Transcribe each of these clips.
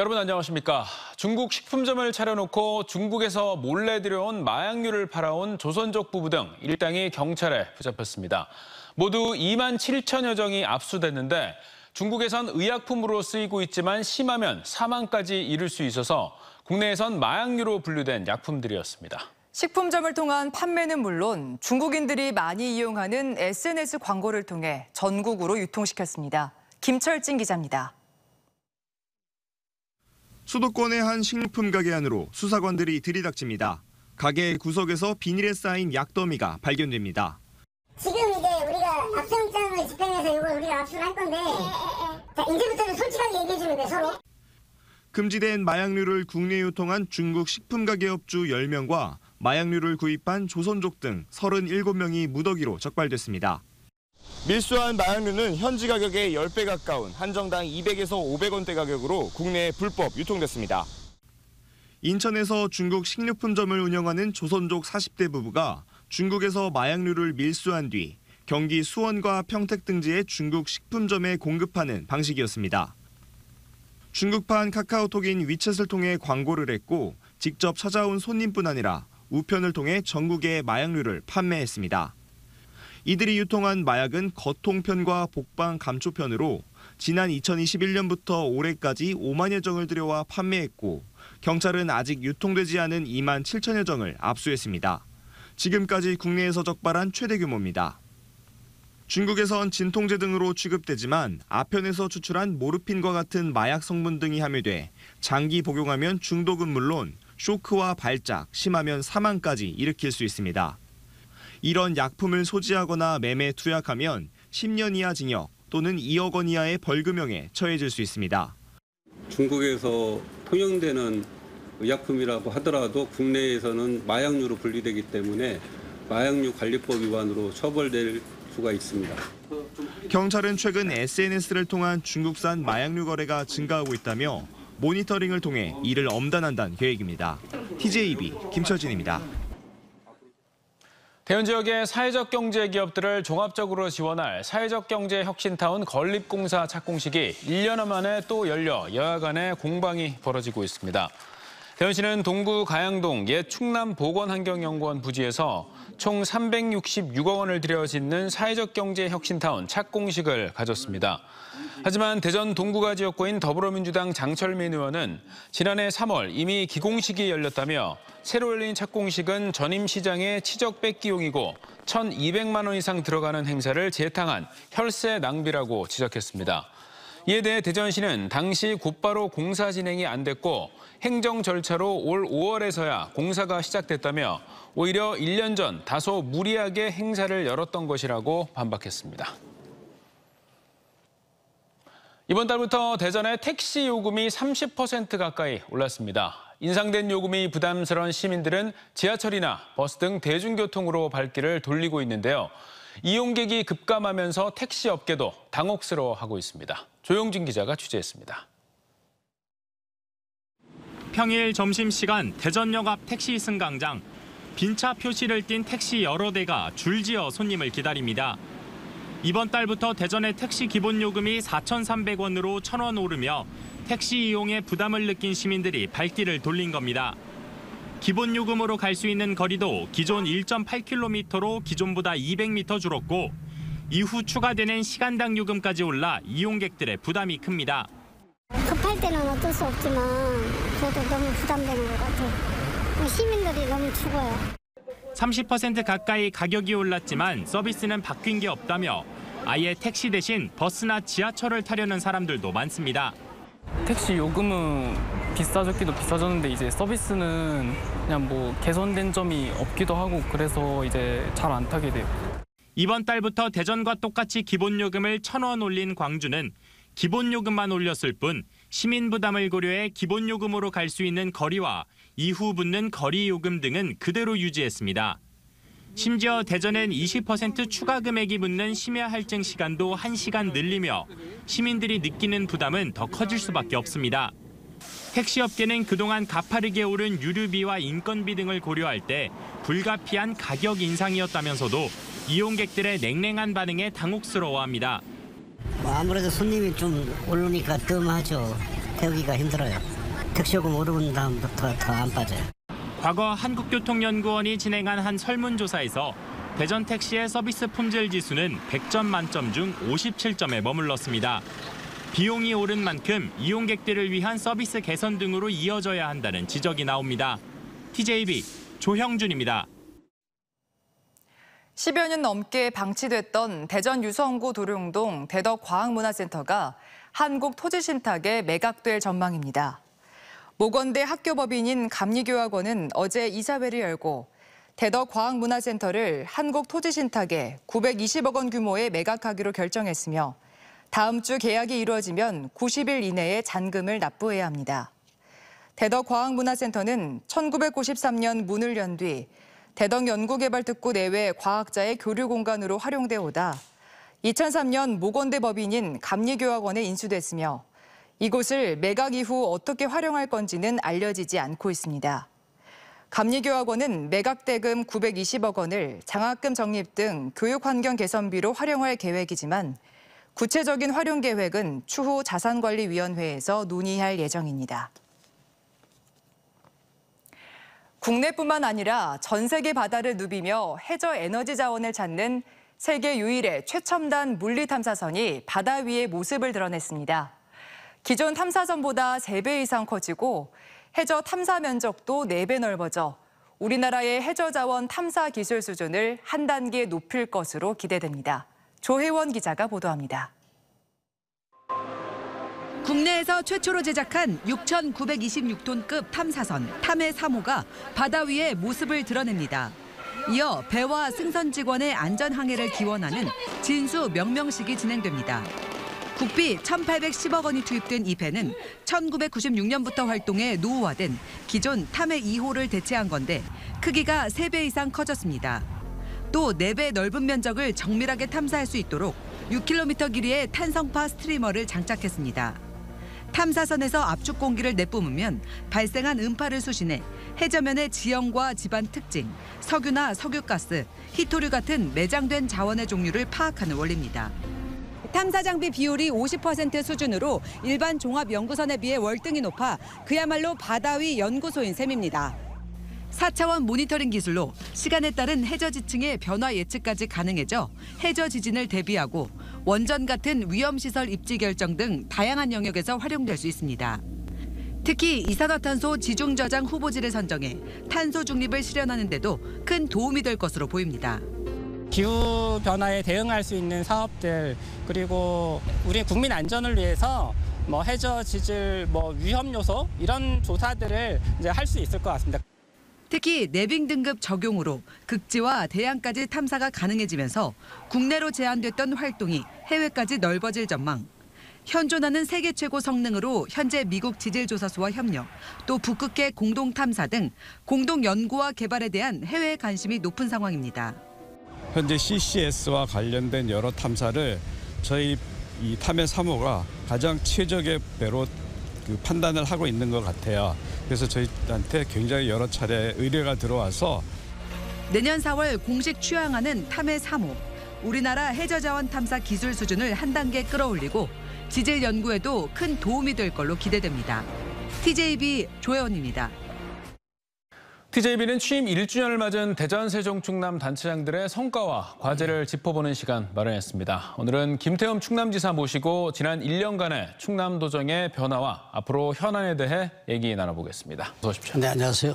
여러분 안녕하십니까? 중국 식품점을 차려놓고 중국에서 몰래 들여온 마약류를 팔아온 조선족 부부 등 일당이 경찰에 붙잡혔습니다. 모두 2만 7천여 정이 압수됐는데 중국에선 의약품으로 쓰이고 있지만 심하면 사망까지 이를 수 있어서 국내에선 마약류로 분류된 약품들이었습니다. 식품점을 통한 판매는 물론 중국인들이 많이 이용하는 SNS 광고를 통해 전국으로 유통시켰습니다. 김철진 기자입니다. 수도권의 한 식료품 가게 안으로 수사관들이 들이닥칩니다. 가게 구석에서 비닐에 쌓인 약더미가 발견됩니다. 지금 이제 우리가 압수영장을 집행해서 이걸 우리가 압수를 할 건데 자, 이제부터는 솔직하게 얘기해주면 돼, 서로. 금지된 마약류를 국내 유통한 중국 식품가게업주 10명과 마약류를 구입한 조선족 등 37명이 무더기로 적발됐습니다. 밀수한 마약류는 현지 가격의 10배 가까운 한정당 200에서 500원대 가격으로 국내에 불법 유통됐습니다. 인천에서 중국 식료품점을 운영하는 조선족 40대 부부가 중국에서 마약류를 밀수한 뒤 경기 수원과 평택 등지의 중국 식품점에 공급하는 방식이었습니다. 중국판 카카오톡인 위챗을 통해 광고를 했고 직접 찾아온 손님뿐 아니라 우편을 통해 전국에 마약류를 판매했습니다. 이들이 유통한 마약은 거통편과 복방 감초편으로 지난 2021년부터 올해까지 5만여 정을 들여와 판매했고 경찰은 아직 유통되지 않은 2만 7천여 정을 압수했습니다. 지금까지 국내에서 적발한 최대 규모입니다. 중국에선 진통제 등으로 취급되지만 아편에서 추출한 모르핀과 같은 마약 성분 등이 함유돼 장기 복용하면 중독은 물론 쇼크와 발작, 심하면 사망까지 일으킬 수 있습니다. 이런 약품을 소지하거나 매매 투약하면 10년 이하 징역 또는 2억 원 이하의 벌금형에 처해질 수 있습니다. 중국에서 통용되는 의약품이라고 하더라도 국내에서는 마약류로 분류되기 때문에 마약류 관리법 위반으로 처벌될 수가 있습니다. 경찰은 최근 SNS를 통한 중국산 마약류 거래가 증가하고 있다며 모니터링을 통해 이를 엄단한다는 계획입니다. TJB 김철진입니다. 대연 지역의 사회적 경제 기업들을 종합적으로 지원할 사회적 경제 혁신타운 건립공사 착공식이 1년 만에 또 열려 여야 간의 공방이 벌어지고 있습니다. 대연시는 동구 가양동 옛 충남보건환경연구원 부지에서 총 366억 원을 들여 짓는 사회적 경제 혁신타운 착공식을 가졌습니다. 하지만 대전 동구가 지역구인 더불어민주당 장철민 의원은 지난해 3월 이미 기공식이 열렸다며 새로 열린 착공식은 전임 시장의 치적 뺏기용이고 1,200만 원 이상 들어가는 행사를 재탕한 혈세 낭비라고 지적했습니다. 이에 대해 대전시는 당시 곧바로 공사 진행이 안 됐고 행정 절차로 올 5월에서야 공사가 시작됐다며 오히려 1년 전 다소 무리하게 행사를 열었던 것이라고 반박했습니다. 이번 달부터 대전의 택시 요금이 30% 가까이 올랐습니다. 인상된 요금이 부담스러운 시민들은 지하철이나 버스 등 대중교통으로 발길을 돌리고 있는데요. 이용객이 급감하면서 택시 업계도 당혹스러워하고 있습니다. 조용진 기자가 취재했습니다. 평일 점심시간 대전역 앞 택시 승강장. 빈차 표시를 띤 택시 여러 대가 줄지어 손님을 기다립니다. 이번 달부터 대전의 택시 기본요금이 4,300원으로 1,000원 오르며 택시 이용에 부담을 느낀 시민들이 발길을 돌린 겁니다. 기본요금으로 갈 수 있는 거리도 기존 1.8km로 기존보다 200m 줄었고 이후 추가되는 시간당 요금까지 올라 이용객들의 부담이 큽니다. 급할 때는 어쩔 수 없지만 그래도 너무 부담되는 것 같아요. 시민들이 너무 죽어요. 30% 가까이 가격이 올랐지만 서비스는 바뀐 게 없다며 아예 택시 대신 버스나 지하철을 타려는 사람들도 많습니다. 택시 요금은 비싸졌기도 비싸졌는데 이제 서비스는 그냥 뭐 개선된 점이 없기도 하고 그래서 이제 잘 안 타게 돼요. 이번 달부터 대전과 똑같이 기본요금을 1,000원 올린 광주는 기본요금만 올렸을 뿐 시민 부담을 고려해 기본요금으로 갈 수 있는 거리와 이후 붙는 거리요금 등은 그대로 유지했습니다. 심지어 대전엔 20% 추가 금액이 붙는 심야 할증 시간도 1시간 늘리며 시민들이 느끼는 부담은 더 커질 수밖에 없습니다. 택시업계는 그동안 가파르게 오른 유류비와 인건비 등을 고려할 때 불가피한 가격 인상이었다면서도 이용객들의 냉랭한 반응에 당혹스러워합니다. 아무래도 손님이 좀 오르니까 뜸하죠. 태우기가 힘들어요. 특수요금 오르는 다음부터 더 안 빠져요. 과거 한국교통연구원이 진행한 한 설문조사에서 대전 택시의 서비스 품질 지수는 100점 만점 중 57점에 머물렀습니다. 비용이 오른 만큼 이용객들을 위한 서비스 개선 등으로 이어져야 한다는 지적이 나옵니다. TJB 조형준입니다. 10여 년 넘게 방치됐던 대전 유성구 도룡동 대덕과학문화센터가 한국토지신탁에 매각될 전망입니다. 모건대 학교법인인 감리교학원은 어제 이사회를 열고 대덕과학문화센터를 한국토지신탁에 920억 원 규모의 매각하기로 결정했으며 다음 주 계약이 이루어지면 90일 이내에 잔금을 납부해야 합니다. 대덕과학문화센터는 1993년 문을 연 뒤 대덕연구개발특구 내외 과학자의 교류 공간으로 활용돼 오다 2003년 모건대 법인인 감리교학원에 인수됐으며 이곳을 매각 이후 어떻게 활용할 건지는 알려지지 않고 있습니다. 감리교학원은 매각 대금 920억 원을 장학금 적립 등 교육환경 개선비로 활용할 계획이지만 구체적인 활용 계획은 추후 자산관리위원회에서 논의할 예정입니다. 국내뿐만 아니라 전 세계 바다를 누비며 해저 에너지 자원을 찾는 세계 유일의 최첨단 물리 탐사선이 바다 위의 모습을 드러냈습니다. 기존 탐사선보다 3배 이상 커지고 해저 탐사 면적도 4배 넓어져 우리나라의 해저 자원 탐사 기술 수준을 한 단계 높일 것으로 기대됩니다. 조혜원 기자가 보도합니다. 국내에서 최초로 제작한 6,926톤급 탐사선 탐해 3호가 바다 위의 모습을 드러냅니다. 이어 배와 승선 직원의 안전 항해를 기원하는 진수 명명식이 진행됩니다. 국비 1,810억 원이 투입된 이 배는 1996년부터 활동해 노후화된 기존 탐해 2호를 대체한 건데 크기가 3배 이상 커졌습니다. 또 4배 넓은 면적을 정밀하게 탐사할 수 있도록 6km 길이의 탄성파 스트리머를 장착했습니다. 탐사선에서 압축 공기를 내뿜으면 발생한 음파를 수신해 해저면의 지형과 집안 특징, 석유나 석유가스, 히토류 같은 매장된 자원의 종류를 파악하는 원리입니다. 탐사 장비 비율이 50% 수준으로 일반 종합 연구선에 비해 월등히 높아 그야말로 바다 위 연구소인 셈입니다. 4차원 모니터링 기술로 시간에 따른 해저 지층의 변화 예측까지 가능해져 해저 지진을 대비하고 원전 같은 위험시설 입지 결정 등 다양한 영역에서 활용될 수 있습니다. 특히 이산화탄소 지중 저장 후보지를 선정해 탄소 중립을 실현하는 데도 큰 도움이 될 것으로 보입니다. 기후 변화에 대응할 수 있는 사업들 그리고 우리 국민 안전을 위해서 해저 지질 위험 요소 이런 조사들을 이제 할 수 있을 것 같습니다. 특히 내빙 등급 적용으로 극지와 대양까지 탐사가 가능해지면서 국내로 제한됐던 활동이 해외까지 넓어질 전망. 현존하는 세계 최고 성능으로 현재 미국 지질조사소와 협력, 또 북극해 공동 탐사 등 공동 연구와 개발에 대한 해외 관심이 높은 상황입니다. 현재 CCS와 관련된 여러 탐사를 저희 이 탐해 3호가 가장 최적의 배로 판단을 하고 있는 것 같아요. 그래서 저희한테 굉장히 여러 차례 의뢰가 들어와서 내년 4월 공식 취항하는 탐해 3호. 우리나라 해저자원 탐사 기술 수준을 한 단계 끌어올리고 지질 연구에도 큰 도움이 될 걸로 기대됩니다. TJB 조혜원입니다. TJB는 취임 1주년을 맞은 대전, 세종, 충남 단체장들의 성과와 과제를 짚어보는 시간 마련했습니다. 오늘은 김태흠 충남지사 모시고 지난 1년간의 충남도정의 변화와 앞으로 현안에 대해 얘기 나눠보겠습니다. 어서 오십시오. 네, 안녕하세요.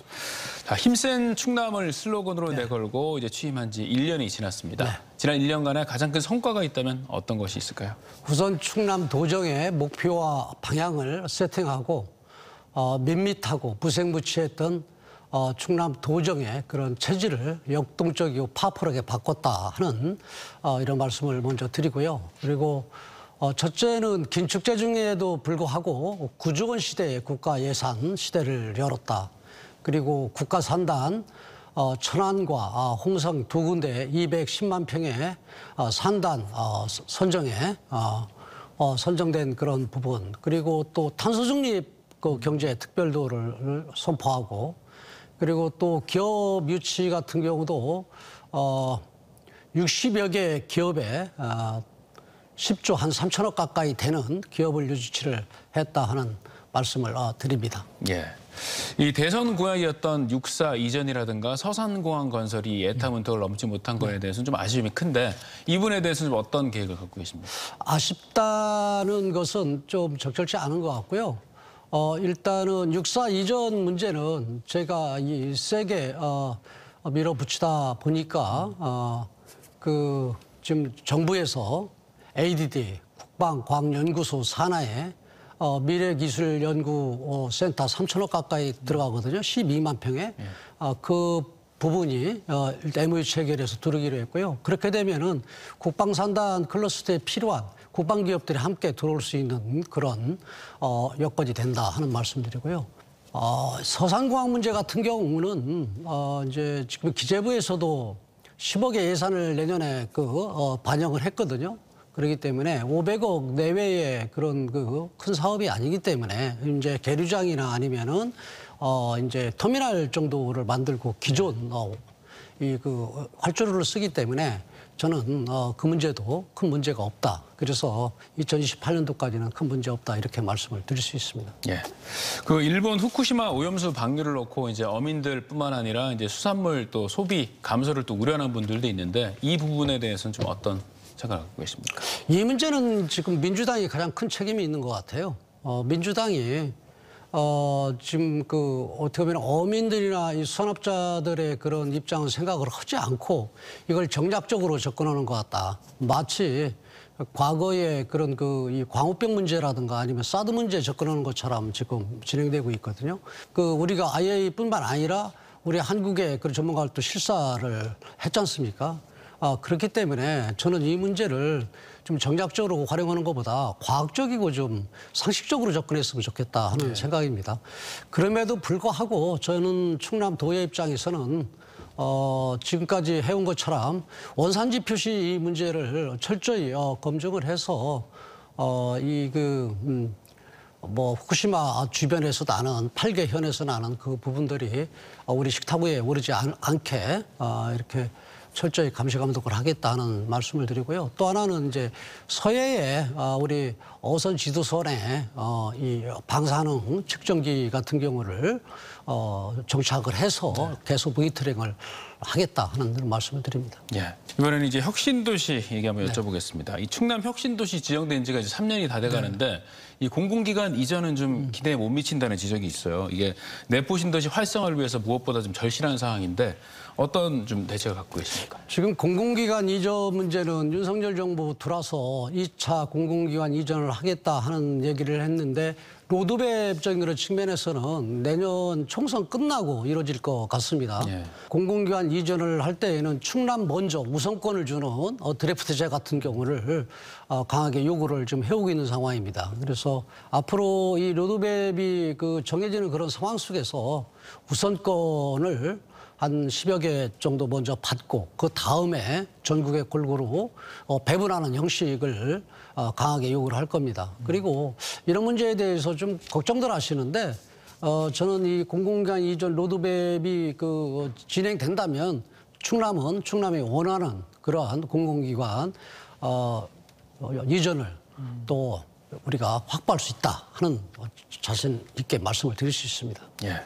자, 힘센 충남을 슬로건으로 내걸고 이제 취임한 지 1년이 지났습니다. 네. 지난 1년간에 가장 큰 성과가 있다면 어떤 것이 있을까요? 우선 충남도정의 목표와 방향을 세팅하고 밋밋하고 무색무취했던 충남 도정의 그런 체질을 역동적이고 파워풀하게 바꿨다 하는 이런 말씀을 먼저 드리고요. 그리고 첫째는 긴축재 중에도 불구하고 9조 원 시대의 국가 예산 시대를 열었다. 그리고 국가 산단 천안과 홍성 두 군데 210만 평의 산단 선정에 선정된 그런 부분. 그리고 또 탄소 중립 경제 특별도를 선포하고 그리고 또 기업 유치 같은 경우도 60여 개 기업에 10조 한 3천억 가까이 되는 기업을 유치를 했다 하는 말씀을 드립니다. 예. 이 대선 공약이었던 6.4 이전이라든가 서산공항 건설이 예타문턱을 넘지 못한 거에 대해서는 좀 아쉬움이 큰데 이 부분에 대해서는 좀 어떤 계획을 갖고 계십니까? 아쉽다는 것은 좀 적절치 않은 것 같고요. 일단은 6.4 이전 문제는 제가 세게 밀어붙이다 보니까 지금 정부에서 ADD 국방과학연구소 산하에 미래기술연구센터 3천억 가까이 들어가거든요. 12만 평에. 그 부분이 MOU 체결해서 들어오기로 했고요. 그렇게 되면은 국방산단 클러스터에 필요한 국방기업들이 함께 들어올 수 있는 그런 여건이 된다 하는 말씀드리고요. 서산공항 문제 같은 경우는 이제 지금 기재부에서도 10억의 예산을 내년에 반영을 했거든요. 그렇기 때문에 500억 내외의 그런 큰 사업이 아니기 때문에 이제 계류장이나 아니면은 이제 터미널 정도를 만들고 기존 활주로를 쓰기 때문에 저는 그 문제도 큰 문제가 없다. 그래서 2028년도까지는 큰 문제 없다 이렇게 말씀을 드릴 수 있습니다. 예. 그 일본 후쿠시마 오염수 방류를 놓고 이제 어민들뿐만 아니라 이제 수산물 또 소비 감소를 또 우려하는 분들도 있는데 이 부분에 대해서는 좀 어떤 생각을 갖고 계십니까? 이 문제는 지금 민주당이 가장 큰 책임이 있는 것 같아요. 민주당이 지금 어떻게 보면 어민들이나 이 수산업자들의 그런 입장은 생각을 하지 않고 이걸 정략적으로 접근하는 것 같다. 마치 과거에 그런 이 광우병 문제라든가 아니면 사드 문제 접근하는 것처럼 지금 진행되고 있거든요. 우리가 IAEA뿐만 아니라 우리 한국의 그런 전문가들도 실사를 했지 않습니까? 그렇기 때문에 저는 이 문제를 좀 정략적으로 활용하는 것보다 과학적이고 좀 상식적으로 접근했으면 좋겠다 하는 생각입니다. 그럼에도 불구하고 저는 충남도의 입장에서는 지금까지 해온 것처럼 원산지 표시 이 문제를 철저히 검증을 해서 후쿠시마 주변에서 나는 8개 현에서 나는 그 부분들이 우리 식탁위에 오르지 않게 이렇게 철저히 감시 감독을 하겠다는 말씀을 드리고요. 또 하나는 이제 서해에 우리 어선 지도선에 이 방사능 측정기 같은 경우를 정착을 해서 계속 모니터링을 하겠다 하는 말씀을 드립니다. 예. 이번에는 이제 혁신도시 얘기 한번 여쭤보겠습니다. 이 충남 혁신도시 지정된 지가 이제 3년이 다 돼가는데 이 공공기관 이전은 좀 기대에 못 미친다는 지적이 있어요. 이게 내포신도시 활성화를 위해서 무엇보다 좀 절실한 상황인데 어떤 좀 대책을 갖고 계십니까? 지금 공공기관 이전 문제는 윤석열 정부 들어서 2차 공공기관 이전을 하겠다 하는 얘기를 했는데 로드맵적인 그런 측면에서는 내년 총선 끝나고 이루어질 것 같습니다. 공공기관 이전을 할 때에는 충남 먼저 우선권을 주는 드래프트제 같은 경우를 강하게 요구를 좀 해오고 있는 상황입니다. 그래서 앞으로 이 로드맵이 정해지는 그런 상황 속에서 우선권을 한 10여 개 정도 먼저 받고 그 다음에 전국에 골고루 배분하는 형식을 강하게 요구를 할 겁니다. 그리고 이런 문제에 대해서 좀 걱정들 하시는데 저는 이 공공기관 이전 로드맵이 진행된다면 충남이 원하는 그러한 공공기관 이전을 또 우리가 확보할 수 있다 하는 자신 있게 말씀을 드릴 수 있습니다. 예.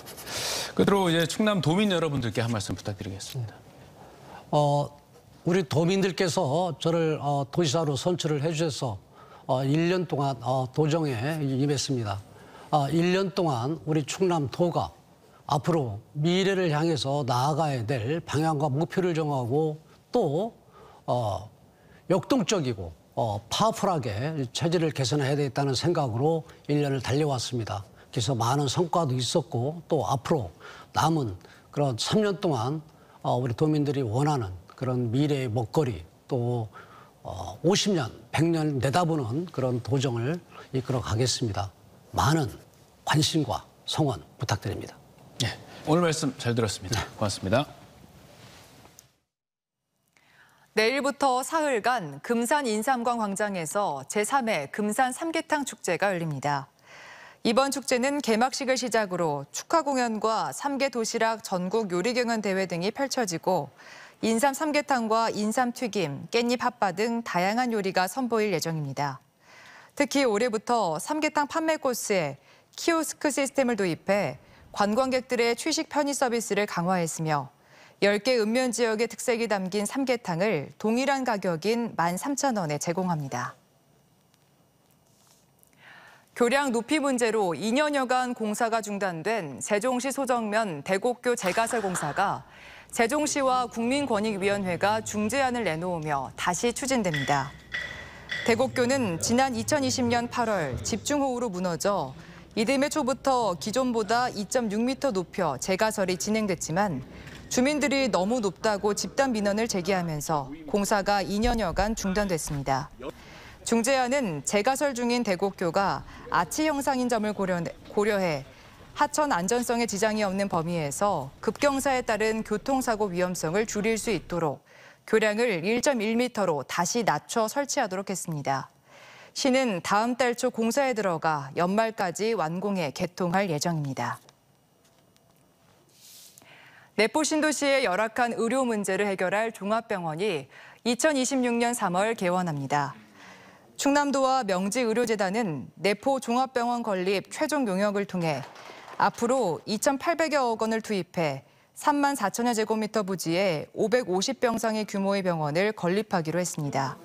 끝으로 이제 충남 도민 여러분들께 한 말씀 부탁드리겠습니다. 우리 도민들께서 저를 도지사로 선출을 해주셔서 1년 동안 도정에 임했습니다. 1년 동안 우리 충남도가 앞으로 미래를 향해서 나아가야 될 방향과 목표를 정하고 또 역동적이고 파워풀하게 체질을 개선해야 되겠다는 생각으로 1년을 달려왔습니다. 그래서 많은 성과도 있었고 또 앞으로 남은 그런 3년 동안 우리 도민들이 원하는 그런 미래의 먹거리 또 50년, 100년 내다보는 그런 도정을 이끌어 가겠습니다. 많은 관심과 성원 부탁드립니다. 네, 오늘 말씀 잘 들었습니다. 고맙습니다. 내일부터 사흘간 금산 인삼관 광장에서 제3회 금산 삼계탕 축제가 열립니다. 이번 축제는 개막식을 시작으로 축하 공연과 삼계 도시락 전국 요리 경연 대회 등이 펼쳐지고 인삼 삼계탕과 인삼 튀김, 깻잎 핫바 등 다양한 요리가 선보일 예정입니다. 특히 올해부터 삼계탕 판매 코스에 키오스크 시스템을 도입해 관광객들의 취식 편의 서비스를 강화했으며 10개 읍면 지역의 특색이 담긴 삼계탕을 동일한 가격인 13,000원에 제공합니다. 교량 높이 문제로 2년여간 공사가 중단된 세종시 소정면 대곡교 재가설 공사가 세종시와 국민권익위원회가 중재안을 내놓으며 다시 추진됩니다. 대곡교는 지난 2020년 8월 집중호우로 무너져 이듬해 초부터 기존보다 2.6m 높여 재가설이 진행됐지만 주민들이 너무 높다고 집단 민원을 제기하면서 공사가 2년여간 중단됐습니다. 중재안은 재가설 중인 대곡교가 아치 형상인 점을 고려해 하천 안전성에 지장이 없는 범위에서 급경사에 따른 교통사고 위험성을 줄일 수 있도록 교량을 1.1m로 다시 낮춰 설치하도록 했습니다. 시는 다음 달 초 공사에 들어가 연말까지 완공해 개통할 예정입니다. 내포 신도시의 열악한 의료 문제를 해결할 종합병원이 2026년 3월 개원합니다. 충남도와 명지의료재단은 내포 종합병원 건립 최종 용역을 통해 앞으로 2,800여억 원을 투입해 3만 4천여 제곱미터 부지에 550병상의 규모의 병원을 건립하기로 했습니다.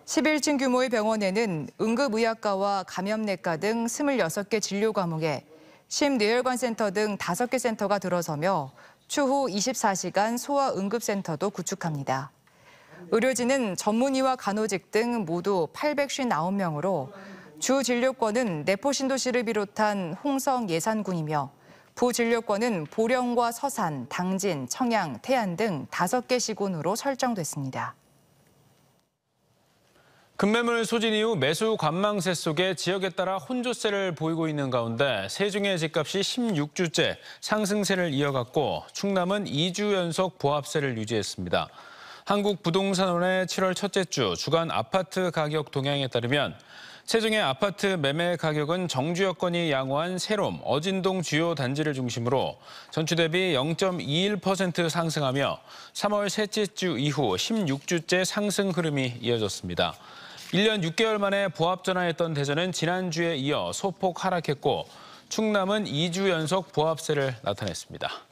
11층 규모의 병원에는 응급의학과와 감염내과 등 26개 진료 과목에 심뇌혈관 센터 등 5개 센터가 들어서며 추후 24시간 소아응급센터도 구축합니다. 의료진은 전문의와 간호직 등 모두 859명으로 주 진료권은 내포 신도시를 비롯한 홍성 예산군이며 부진료권은 보령과 서산, 당진, 청양, 태안 등 5개 시군으로 설정됐습니다. 급매물 소진 이후 매수 관망세 속에 지역에 따라 혼조세를 보이고 있는 가운데 세종의 집값이 16주째 상승세를 이어갔고 충남은 2주 연속 보합세를 유지했습니다. 한국부동산원의 7월 첫째 주 주간 아파트 가격 동향에 따르면 세종의 아파트 매매 가격은 정주 여건이 양호한 세롬, 어진동 주요 단지를 중심으로 전주 대비 0.21% 상승하며 3월 셋째 주 이후 16주째 상승 흐름이 이어졌습니다. 1년 6개월 만에 보합 전환했던 대전은 지난주에 이어 소폭 하락했고 충남은 2주 연속 보합세를 나타냈습니다.